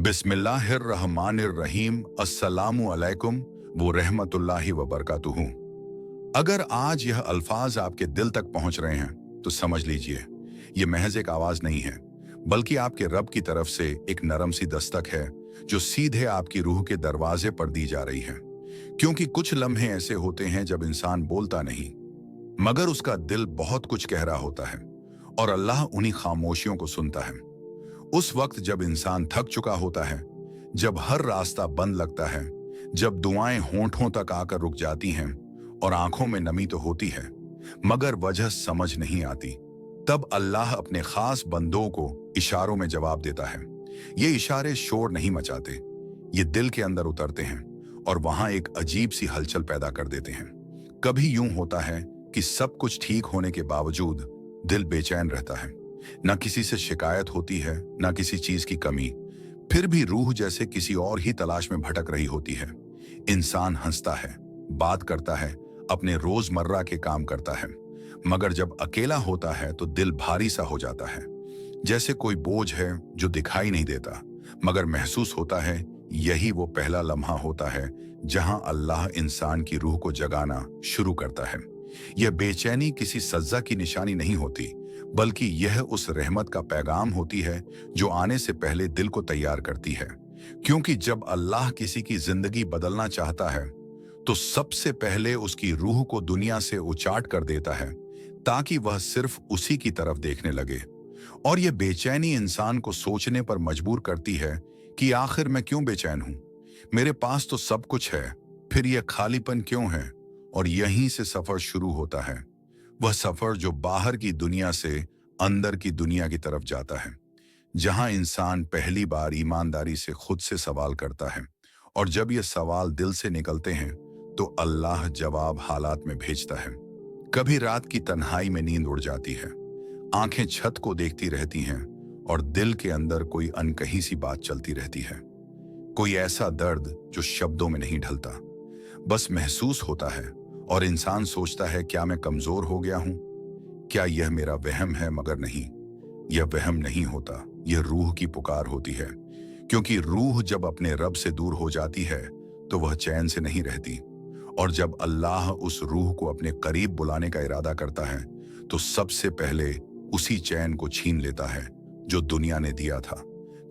बिस्मिल्लाहिर्रहमानिर्रहीम अस्सलामु अलैकुम व रहमतुल्लाहि व बरकातुहू। अगर आज यह अल्फाज आपके दिल तक पहुंच रहे हैं तो समझ लीजिए ये महज एक आवाज नहीं है, बल्कि आपके रब की तरफ से एक नरम सी दस्तक है जो सीधे आपकी रूह के दरवाजे पर दी जा रही है। क्योंकि कुछ लम्हे ऐसे होते हैं जब इंसान बोलता नहीं, मगर उसका दिल बहुत कुछ कह रहा होता है और अल्लाह उन्हीं खामोशियों को सुनता है। उस वक्त जब इंसान थक चुका होता है, जब हर रास्ता बंद लगता है, जब दुआएं होंठों तक आकर रुक जाती हैं और आंखों में नमी तो होती है मगर वजह समझ नहीं आती, तब अल्लाह अपने खास बंदों को इशारों में जवाब देता है। ये इशारे शोर नहीं मचाते, ये दिल के अंदर उतरते हैं और वहां एक अजीब सी हलचल पैदा कर देते हैं। कभी यूं होता है कि सब कुछ ठीक होने के बावजूद दिल बेचैन रहता है, ना किसी से शिकायत होती है, ना किसी चीज की कमी, फिर भी रूह जैसे किसी और ही तलाश में भटक रही होती है। इंसान हंसता है, बात करता है, अपने रोजमर्रा के काम करता है, मगर जब अकेला होता है तो दिल भारी सा हो जाता है, जैसे कोई बोझ है जो दिखाई नहीं देता मगर महसूस होता है। यही वो पहला लम्हा होता है जहां अल्लाह इंसान की रूह को जगाना शुरू करता है। यह बेचैनी किसी सज्जा की निशानी नहीं होती, बल्कि यह उस रहमत का पैगाम होती है जो आने से पहले दिल को तैयार करती है। क्योंकि जब अल्लाह किसी की जिंदगी बदलना चाहता है तो सबसे पहले उसकी रूह को दुनिया से उचाट कर देता है ताकि वह सिर्फ उसी की तरफ देखने लगे। और यह बेचैनी इंसान को सोचने पर मजबूर करती है कि आखिर मैं क्यों बेचैन हूं, मेरे पास तो सब कुछ है, फिर यह खालीपन क्यों है। और यहीं से सफर शुरू होता है, वह सफर जो बाहर की दुनिया से अंदर की दुनिया की तरफ जाता है, जहां इंसान पहली बार ईमानदारी से खुद से सवाल करता है। और जब ये सवाल दिल से निकलते हैं तो अल्लाह जवाब हालात में भेजता है। कभी रात की तन्हाई में नींद उड़ जाती है, आंखें छत को देखती रहती हैं और दिल के अंदर कोई अनकही सी बात चलती रहती है। कोई ऐसा दर्द जो शब्दों में नहीं ढलता, बस महसूस होता है और इंसान सोचता है, क्या मैं कमजोर हो गया हूं? क्या यह मेरा वहम है? मगर नहीं, यह वहम नहीं होता, यह रूह की पुकार होती है। क्योंकि रूह जब अपने रब से दूर हो जाती है तो वह चैन से नहीं रहती, और जब अल्लाह उस रूह को अपने करीब बुलाने का इरादा करता है तो सबसे पहले उसी चैन को छीन लेता है जो दुनिया ने दिया था,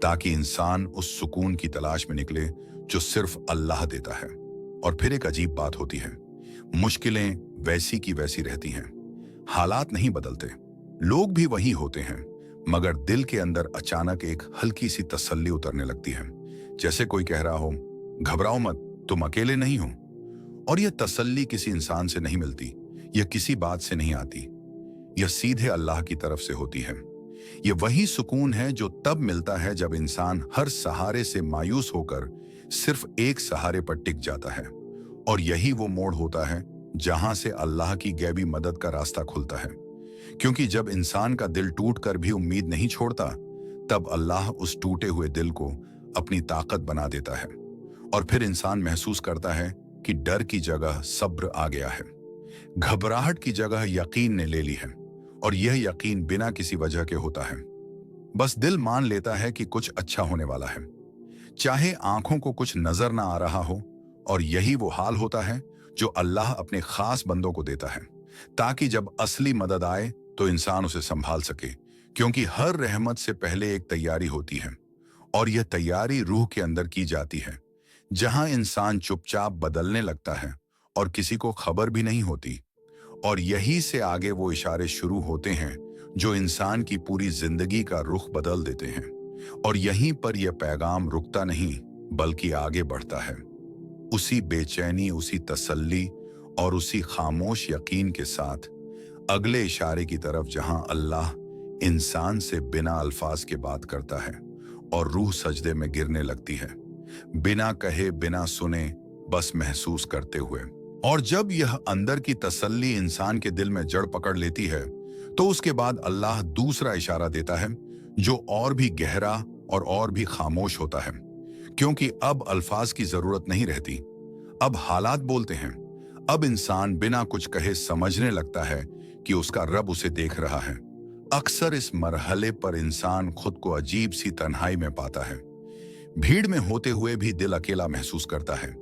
ताकि इंसान उस सुकून की तलाश में निकले जो सिर्फ अल्लाह देता है। और फिर एक अजीब बात होती है, मुश्किलें वैसी की वैसी रहती हैं, हालात नहीं बदलते, लोग भी वही होते हैं, मगर दिल के अंदर अचानक एक हल्की सी तसल्ली उतरने लगती है, जैसे कोई कह रहा हो, घबराओ मत, तुम अकेले नहीं हो। और यह तसल्ली किसी इंसान से नहीं मिलती, यह किसी बात से नहीं आती, यह सीधे अल्लाह की तरफ से होती है। यह वही सुकून है जो तब मिलता है जब इंसान हर सहारे से मायूस होकर सिर्फ एक सहारे पर टिक जाता है। और यही वो मोड़ होता है जहां से अल्लाह की गैबी मदद का रास्ता खुलता है। क्योंकि जब इंसान का दिल टूट कर भी उम्मीद नहीं छोड़ता, तब अल्लाह उस टूटे हुए दिल को अपनी ताकत बना देता है। और फिर इंसान महसूस करता है कि डर की जगह सब्र आ गया है, घबराहट की जगह यकीन ने ले ली है। और यह यकीन बिना किसी वजह के होता है, बस दिल मान लेता है कि कुछ अच्छा होने वाला है, चाहे आंखों को कुछ नजर ना आ रहा हो। और यही वो हाल होता है जो अल्लाह अपने खास बंदों को देता है, ताकि जब असली मदद आए तो इंसान उसे संभाल सके। क्योंकि हर रहमत से पहले एक तैयारी होती है, और यह तैयारी रूह के अंदर की जाती है, जहां इंसान चुपचाप बदलने लगता है और किसी को खबर भी नहीं होती। और यही से आगे वो इशारे शुरू होते हैं जो इंसान की पूरी जिंदगी का रुख बदल देते हैं। और यहीं पर यह पैगाम रुकता नहीं, बल्कि आगे बढ़ता है, उसी बेचैनी, उसी तसल्ली और उसी खामोश यकीन के साथ अगले इशारे की तरफ, जहां अल्लाह इंसान से बिना अल्फाज के बात करता है और रूह सजदे में गिरने लगती है, बिना कहे, बिना सुने, बस महसूस करते हुए। और जब यह अंदर की तसल्ली इंसान के दिल में जड़ पकड़ लेती है तो उसके बाद अल्लाह दूसरा इशारा देता है जो और भी गहरा और भी खामोश होता है। क्योंकि अब अल्फाज की जरूरत नहीं रहती, अब हालात बोलते हैं। अब इंसान बिना कुछ कहे समझने लगता है कि उसका रब उसे देख रहा है। अक्सर इस मरहले पर इंसान खुद को अजीब सी तन्हाई में पाता है, भीड़ में होते हुए भी दिल अकेला महसूस करता है।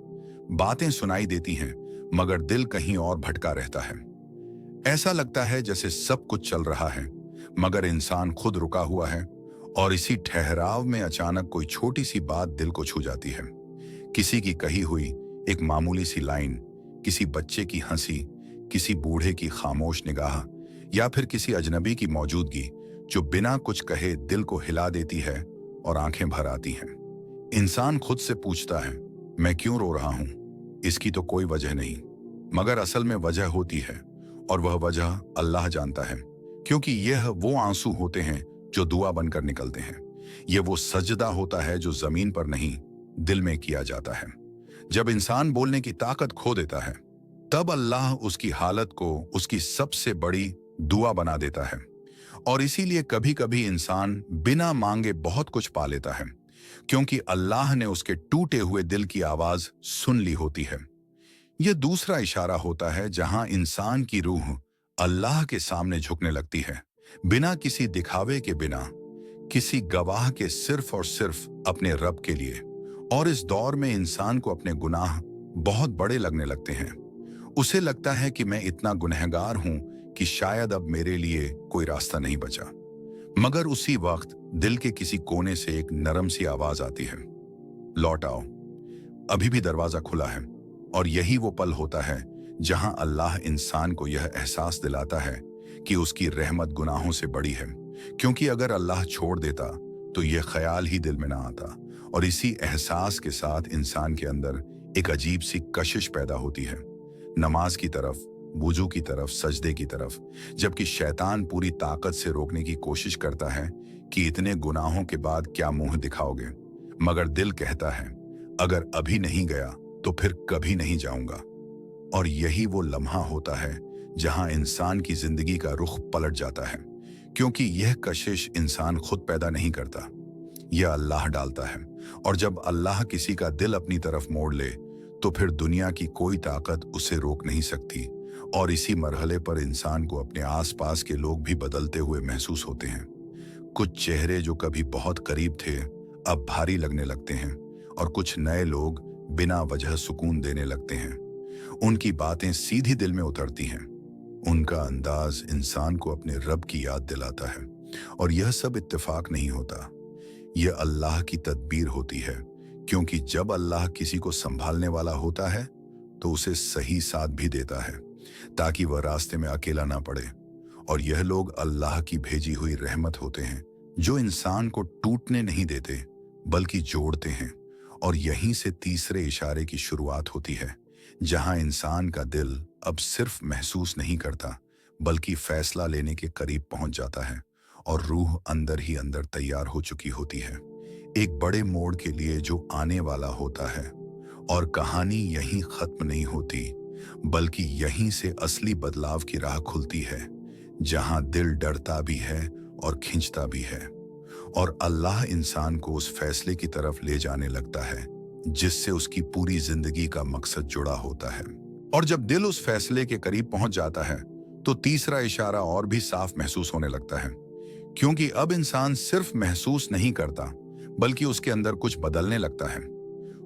बातें सुनाई देती हैं, मगर दिल कहीं और भटका रहता है। ऐसा लगता है जैसे सब कुछ चल रहा है, मगर इंसान खुद रुका हुआ है। और इसी ठहराव में अचानक कोई छोटी सी बात दिल को छू जाती है। किसी की कही हुई एक मामूली सी लाइन, किसी बच्चे की हंसी, किसी बूढ़े की खामोश निगाह, या फिर किसी अजनबी की मौजूदगी जो बिना कुछ कहे दिल को हिला देती है और आंखें भर आती हैं। इंसान खुद से पूछता है, मैं क्यों रो रहा हूं? इसकी तो कोई वजह नहीं, मगर असल में वजह होती है, और वह वजह अल्लाह जानता है। क्योंकि यह वो आंसू होते हैं जो दुआ बनकर निकलते हैं। यह वो सजदा होता है जो जमीन पर नहीं, दिल में किया जाता है। जब इंसान बोलने की ताकत खो देता है, तब अल्लाह उसकी हालत को उसकी सबसे बड़ी दुआ बना देता है। और इसीलिए कभी कभी इंसान बिना मांगे बहुत कुछ पा लेता है, क्योंकि अल्लाह ने उसके टूटे हुए दिल की आवाज सुन ली होती है। यह दूसरा इशारा होता है जहां इंसान की रूह अल्लाह के सामने झुकने लगती है, बिना किसी दिखावे के, बिना किसी गवाह के, सिर्फ और सिर्फ अपने रब के लिए। और इस दौर में इंसान को अपने गुनाह बहुत बड़े लगने लगते हैं। उसे लगता है कि मैं इतना गुनहगार हूं कि शायद अब मेरे लिए कोई रास्ता नहीं बचा। मगर उसी वक्त दिल के किसी कोने से एक नरम सी आवाज आती है, लौट आओ, अभी भी दरवाजा खुला है। और यही वो पल होता है जहां अल्लाह इंसान को यह एहसास दिलाता है कि उसकी रहमत गुनाहों से बड़ी है। क्योंकि अगर अल्लाह छोड़ देता तो यह ख्याल ही दिल में ना आता। और इसी एहसास के साथ इंसान के अंदर एक अजीब सी कशिश पैदा होती है, नमाज की तरफ, वुजू की तरफ, सजदे की तरफ। जबकि शैतान पूरी ताकत से रोकने की कोशिश करता है कि इतने गुनाहों के बाद क्या मुंह दिखाओगे, मगर दिल कहता है, अगर अभी नहीं गया तो फिर कभी नहीं जाऊंगा। और यही वो लम्हा होता है जहां इंसान की जिंदगी का रुख पलट जाता है। क्योंकि यह कशिश इंसान खुद पैदा नहीं करता, यह अल्लाह डालता है। और जब अल्लाह किसी का दिल अपनी तरफ मोड़ ले तो फिर दुनिया की कोई ताकत उसे रोक नहीं सकती। और इसी मरहले पर इंसान को अपने आसपास के लोग भी बदलते हुए महसूस होते हैं। कुछ चेहरे जो कभी बहुत करीब थे अब भारी लगने लगते हैं, और कुछ नए लोग बिना वजह सुकून देने लगते हैं। उनकी बातें सीधी दिल में उतरती हैं, उनका अंदाज इंसान को अपने रब की याद दिलाता है। और यह सब इत्तेफाक नहीं होता, यह अल्लाह की तदबीर होती है। क्योंकि जब अल्लाह किसी को संभालने वाला होता है तो उसे सही साथ भी देता है, ताकि वह रास्ते में अकेला ना पड़े। और यह लोग अल्लाह की भेजी हुई रहमत होते हैं, जो इंसान को टूटने नहीं देते बल्कि जोड़ते हैं। और यहीं से तीसरे इशारे की शुरुआत होती है, जहां इंसान का दिल अब सिर्फ महसूस नहीं करता बल्कि फैसला लेने के करीब पहुंच जाता है। और रूह अंदर ही अंदर तैयार हो चुकी होती है एक बड़े मोड़ के लिए जो आने वाला होता है। और कहानी यहीं खत्म नहीं होती, बल्कि यहीं से असली बदलाव की राह खुलती है, जहां दिल डरता भी है और खिंचता भी है। और अल्लाह इंसान को उस फैसले की तरफ ले जाने लगता है जिससे उसकी पूरी जिंदगी का मकसद जुड़ा होता है। और जब दिल उस फैसले के करीब पहुंच जाता है तो तीसरा इशारा और भी साफ महसूस होने लगता है। क्योंकि अब इंसान सिर्फ महसूस नहीं करता बल्कि उसके अंदर कुछ बदलने लगता है।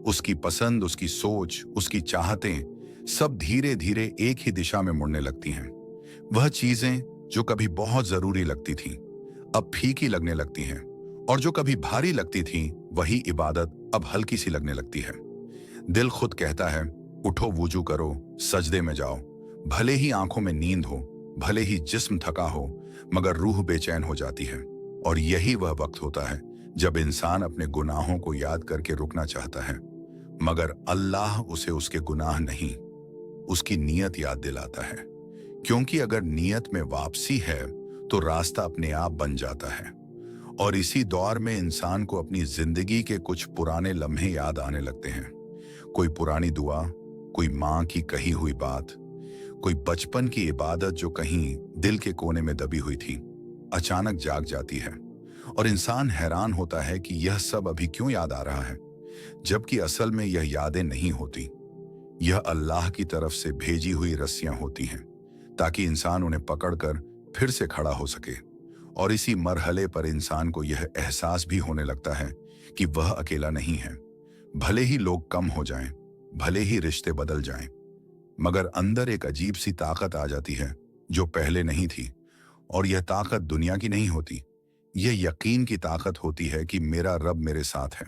उसकी पसंद, उसकी सोच, उसकी चाहतें सब धीरे धीरे एक ही दिशा में मुड़ने लगती हैं। वह चीजें जो कभी बहुत जरूरी लगती थीं अब फीकी लगने लगती हैं, और जो कभी भारी लगती थीं वही इबादत अब हल्की सी लगने लगती है। दिल खुद कहता है, उठो, वुजू करो, सजदे में जाओ। भले ही आंखों में नींद हो, भले ही जिस्म थका हो, मगर रूह बेचैन हो जाती है। और यही वह वक्त होता है जब इंसान अपने गुनाहों को याद करके रुकना चाहता है, मगर अल्लाह उसे उसके गुनाह नहीं, उसकी नीयत याद दिलाता है। क्योंकि अगर नीयत में वापसी है तो रास्ता अपने आप बन जाता है। और इसी दौर में इंसान को अपनी जिंदगी के कुछ पुराने लम्हे याद आने लगते हैं। कोई पुरानी दुआ, कोई माँ की कही हुई बात, कोई बचपन की इबादत जो कहीं दिल के कोने में दबी हुई थी, अचानक जाग जाती है। और इंसान हैरान होता है कि यह सब अभी क्यों याद आ रहा है, जबकि असल में यह यादें नहीं होती, यह अल्लाह की तरफ से भेजी हुई रस्सियां होती हैं, ताकि इंसान उन्हें पकड़कर फिर से खड़ा हो सके। और इसी मरहले पर इंसान को यह एहसास भी होने लगता है कि वह अकेला नहीं है। भले ही लोग कम हो जाएं, भले ही रिश्ते बदल जाएं, मगर अंदर एक अजीब सी ताकत आ जाती है जो पहले नहीं थी। और यह ताकत दुनिया की नहीं होती, यह यकीन की ताकत होती है कि मेरा रब मेरे साथ है।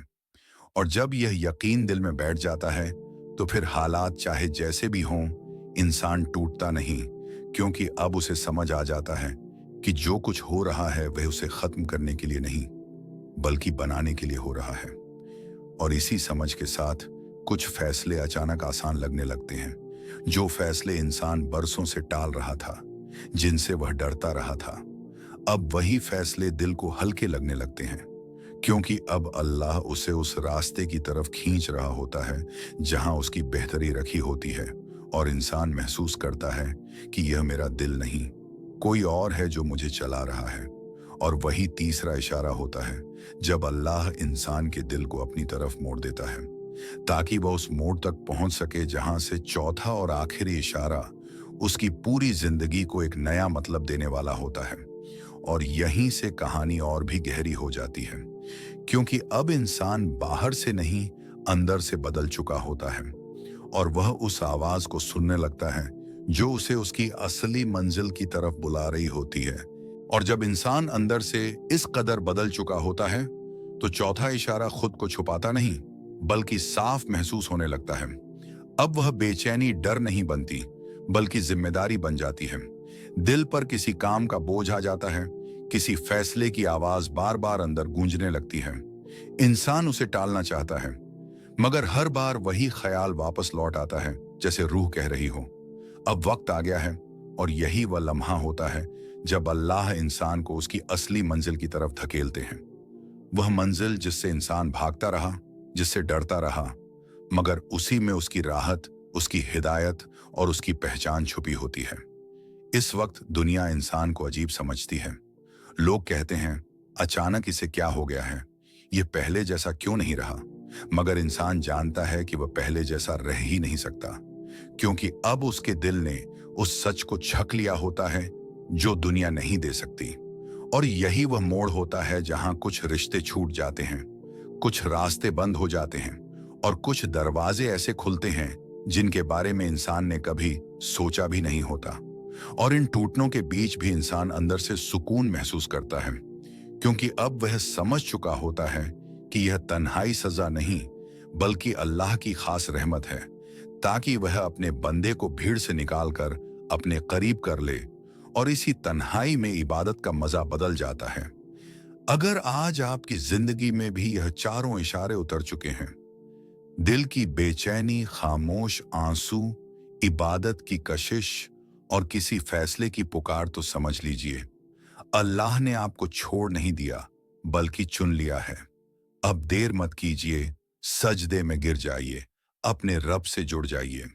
और जब यह यकीन दिल में बैठ जाता है तो फिर हालात चाहे जैसे भी हों, इंसान टूटता नहीं, क्योंकि अब उसे समझ आ जाता है कि जो कुछ हो रहा है वह उसे खत्म करने के लिए नहीं बल्कि बनाने के लिए हो रहा है। और इसी समझ के साथ कुछ फैसले अचानक आसान लगने लगते हैं। जो फैसले इंसान बरसों से टाल रहा था, जिनसे वह डरता रहा था, अब वही फैसले दिल को हल्के लगने लगते हैं, क्योंकि अब अल्लाह उसे उस रास्ते की तरफ खींच रहा होता है जहां उसकी बेहतरी रखी होती है। और इंसान महसूस करता है कि यह मेरा दिल नहीं, कोई और है जो मुझे चला रहा है। और वही तीसरा इशारा होता है जब अल्लाह इंसान के दिल को अपनी तरफ मोड़ देता है, ताकि वह उस मोड़ तक पहुंच सके जहां से चौथा और आखिरी इशारा उसकी पूरी जिंदगी को एक नया मतलब देने वाला होता है। और यहीं से कहानी और भी गहरी हो जाती है, क्योंकि अब इंसान बाहर से नहीं अंदर से बदल चुका होता है। और वह उस आवाज को सुनने लगता है जो उसे उसकी असली मंजिल की तरफ बुला रही होती है। और जब इंसान अंदर से इस कदर बदल चुका होता है तो चौथा इशारा खुद को छुपाता नहीं बल्कि साफ महसूस होने लगता है। अब वह बेचैनी डर नहीं बनती बल्कि जिम्मेदारी बन जाती है। दिल पर किसी काम का बोझ आ जाता है, किसी फैसले की आवाज बार बार अंदर गूंजने लगती है। इंसान उसे टालना चाहता है, मगर हर बार वही ख्याल वापस लौट आता है, जैसे रूह कह रही हो अब वक्त आ गया है। और यही वह लम्हा होता है जब अल्लाह इंसान को उसकी असली मंजिल की तरफ धकेलते हैं। वह मंजिल जिससे इंसान भागता रहा, जिससे डरता रहा, मगर उसी में उसकी राहत, उसकी हिदायत और उसकी पहचान छुपी होती है। इस वक्त दुनिया इंसान को अजीब समझती है। लोग कहते हैं अचानक इसे क्या हो गया है, ये पहले जैसा क्यों नहीं रहा। मगर इंसान जानता है कि वह पहले जैसा रह ही नहीं सकता, क्योंकि अब उसके दिल ने उस सच को छक लिया होता है जो दुनिया नहीं दे सकती। और यही वह मोड़ होता है जहां कुछ रिश्ते छूट जाते हैं, कुछ रास्ते बंद हो जाते हैं और कुछ दरवाजे ऐसे खुलते हैं जिनके बारे में इंसान ने कभी सोचा भी नहीं होता। और इन टूटनों के बीच भी इंसान अंदर से सुकून महसूस करता है, क्योंकि अब वह समझ चुका होता है कि यह तन्हाई सजा नहीं बल्कि अल्लाह की खास रहमत है, ताकि वह अपने बंदे को भीड़ से निकालकर अपने करीब कर ले। और इसी तन्हाई में इबादत का मजा बदल जाता है। अगर आज आपकी जिंदगी में भी यह चारों इशारे उतर चुके हैं, दिल की बेचैनी, खामोश आंसू, इबादत की कशिश और किसी फैसले की पुकार, तो समझ लीजिए अल्लाह ने आपको छोड़ नहीं दिया बल्कि चुन लिया है। अब देर मत कीजिए, सजदे में गिर जाइए, अपने रब से जुड़ जाइए।